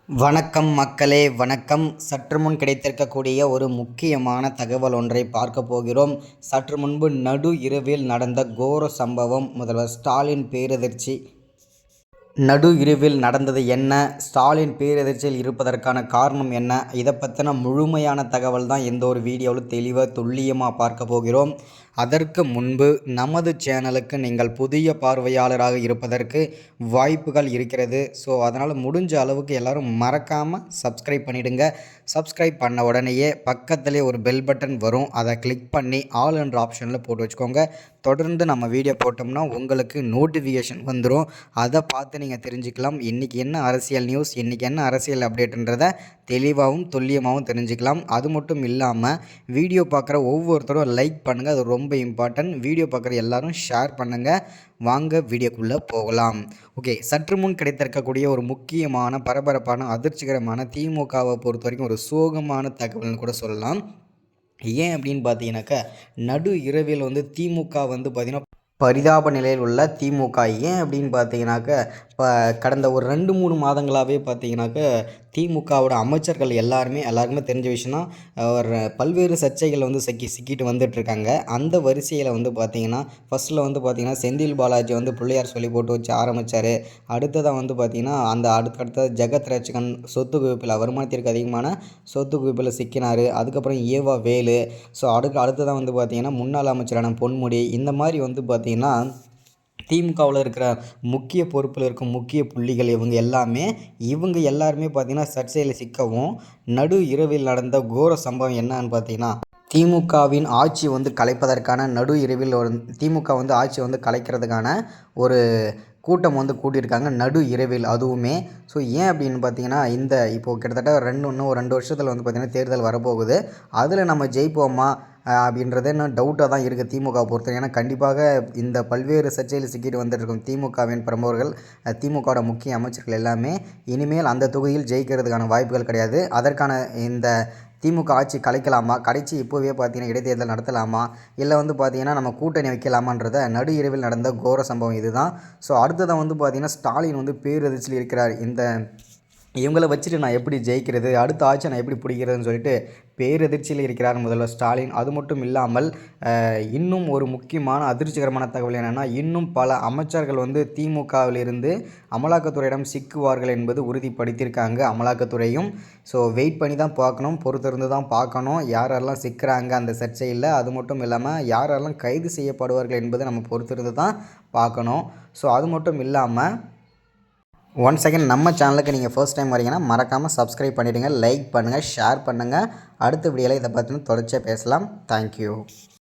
வணக்கம் மக்களே, வணக்கம். சற்று முன் கிடைத்திருக்கக்கூடிய ஒரு முக்கியமான தகவல் ஒன்றை பார்க்க போகிறோம். சற்று முன்பு நடு இரவில் நடந்த கோர சம்பவம். முதல்வர் ஸ்டாலின் பேரதிர்ச்சி. நடு இரவில் நடந்தது என்ன? ஸ்டாலின் பேரதிர்ச்சியில் இருப்பதற்கான காரணம் என்ன? இதை பற்றின முழுமையான தகவல் தான் இந்த ஒரு வீடியோவில் தெளிவாக துல்லியமாக பார்க்க போகிறோம். அதற்கு முன்பு நமது சேனலுக்கு நீங்கள் புதிய பார்வையாளராக இருப்பதற்கு வாய்ப்புகள் இருக்கிறது. ஸோ அதனால் முடிஞ்ச அளவுக்கு எல்லோரும் மறக்காமல் சப்ஸ்கிரைப் பண்ணிவிடுங்க. சப்ஸ்கிரைப் பண்ண உடனேயே பக்கத்திலே ஒரு பெல் பட்டன் வரும். அதை கிளிக் பண்ணி ஆல் என்ற ஆப்ஷனில் போட்டு வச்சுக்கோங்க. தொடர்ந்து நம்ம வீடியோ போட்டோம்னா உங்களுக்கு நோட்டிஃபிகேஷன் வந்துடும். அதை பார்த்து நீங்கள் தெரிஞ்சுக்கலாம். இன்றைக்கி என்ன அரசியல் நியூஸ், இன்றைக்கி என்ன அரசியல் அப்டேட்டுன்றதை தெளிவாகவும் துல்லியமாகவும் தெரிஞ்சுக்கலாம். அது மட்டும் இல்லாமல் வீடியோ பார்க்குற ஒவ்வொருத்தரும் லைக் பண்ணுங்கள், அது ரொம்ப இம்பார்ட்டன்ட். வீடியோ பார்க்குற எல்லாரும் ஷேர் பண்ணுங்கள். வாங்க வீடியோக்குள்ளே போகலாம். ஓகே, சற்று முன் கிடைத்திருக்கக்கூடிய ஒரு முக்கியமான பரபரப்பான அதிர்ச்சிகரமான திமுகவை பொறுத்த வரைக்கும் ஒரு சோகமான தகவல்னு கூட சொல்லலாம். ஏன் அப்படின்னு பார்த்தீங்கன்னாக்கா, நடு இரவில் திமுக பார்த்திங்கன்னா பரிதாப நிலையில் உள்ள திமுக. ஏன் அப்படின்னு பார்த்தீங்கன்னாக்கா, இப்போ கடந்த ஒரு 2-3 மாதங்களாகவே பார்த்தீங்கன்னாக்கா திமுகவோட அமைச்சர்கள் எல்லாருக்குமே தெரிஞ்ச விஷயம்னா ஒரு பல்வேறு சர்ச்சைகள் சிக்கிட்டு வந்துட்டுருக்காங்க. அந்த வரிசையில் பார்த்திங்கன்னா ஃபஸ்ட்டில் பார்த்திங்கன்னா செந்தில் பாலாஜி பிள்ளையார் சொல்லி போட்டு வச்சு ஆரம்பித்தார். அடுத்ததாக பார்த்திங்கன்னா அந்த அடுத்தடுத்த ஜெகத் ரட்சகன் சொத்து குவிப்பில் வருமானத்திற்கு அதிகமான சொத்து குவிப்பில் சிக்கினார். அதுக்கப்புறம் ஏவா வேலு. ஸோ அடுத்ததாக பார்த்திங்கன்னா முன்னாள் அமைச்சரான பொன்முடி. இந்த மாதிரி பார்த்திங்கன்னா திமுகவில் இருக்கிற முக்கிய பொறுப்பில் இருக்கும் முக்கிய புள்ளிகள் இவங்க எல்லாருமே பார்த்திங்கன்னா சர்ச்சையில் சிக்கவும், நடு இரவில் நடந்த கோர சம்பவம் என்னன்னு பார்த்திங்கன்னா, திமுகவின் ஆட்சி கலைப்பதற்கான நடு இரவில் திமுக ஆட்சி கலைக்கிறதுக்கான ஒரு கூட்டம் கூட்டியிருக்காங்க நடு இரவில். அதுவுமே ஸோ ஏன் அப்படின்னு பார்த்தீங்கன்னா, இப்போது கிட்டத்தட்ட இன்னும் ஒரு 2 வருஷத்தில் பார்த்திங்கன்னா தேர்தல் வரப்போகுது. அதில் நம்ம ஜெயிப்போமா அப்படின்றது இன்னும் டவுட்டாக தான் இருக்குது திமுக பொறுத்தவரை. ஏன்னா கண்டிப்பாக இந்த பல்வேறு சர்ச்சையில் சிக்கிட்டு வந்துட்டுருக்கும் திமுகவின் பிரமுகர்கள், திமுகவோட முக்கிய அமைச்சர்கள் எல்லாமே இனிமேல் அந்த தொகுதியில் ஜெயிக்கிறதுக்கான வாய்ப்புகள் கிடையாது. அதற்கான இந்த திமுக ஆட்சி கலைக்கலாமா, கடைசி இப்போவே பார்த்திங்கன்னா இடைத்தேர்தல் நடத்தலாமா, இல்லை பார்த்திங்கன்னா நம்ம கூட்டணி வைக்கலாமான்றத நடு இரவில் நடந்த கோர சம்பவம் இதுதான். ஸோ அடுத்ததான் பார்த்திங்கன்னா ஸ்டாலின் பேரதிர்ச்சியில் இருக்கிறார். இவங்களை வச்சுட்டு நான் எப்படி ஜெயிக்கிறது, அடுத்த ஆட்சி நான் எப்படி பிடிக்கிறதுன்னு சொல்லிட்டு பேரதிர்ச்சியில் இருக்கிறார் முதல்வர் ஸ்டாலின். அது மட்டும் இல்லாமல் இன்னும் ஒரு முக்கியமான அதிர்ச்சிகரமான தகவல் என்னென்னா, இன்னும் பல அமைச்சர்கள் திமுகவிலிருந்து அமலாக்கத்துறையிடம் சிக்குவார்கள் என்பது உறுதிப்படுத்தியிருக்காங்க அமலாக்கத்துறையும். ஸோ வெயிட் பண்ணி தான் பார்க்கணும், பொறுத்திருந்து தான் பார்க்கணும் யாரெல்லாம் சிக்கிறாங்க அந்த சர்ச்சையில். அது மட்டும் இல்லாமல் யாரெல்லாம் கைது செய்யப்படுவார்கள் என்பதை நம்ம பொறுத்திருந்து தான் பார்க்கணும். ஸோ அது மட்டும் இல்லாமல் ஒன் செகண்ட் நம்ம சேனலுக்கு நீங்கள் ஃபர்ஸ்ட் டைம் வரீங்கன்னா மறக்காமல் சப்ஸ்கிரைப் பண்ணிவிடுங்க, லைக் பண்ணுங்கள், ஷேர் பண்ணுங்கள். அடுத்த வீடியோவில் இதை பற்றின தொடர்ச்சியாக பேசலாம். தேங்க்யூ.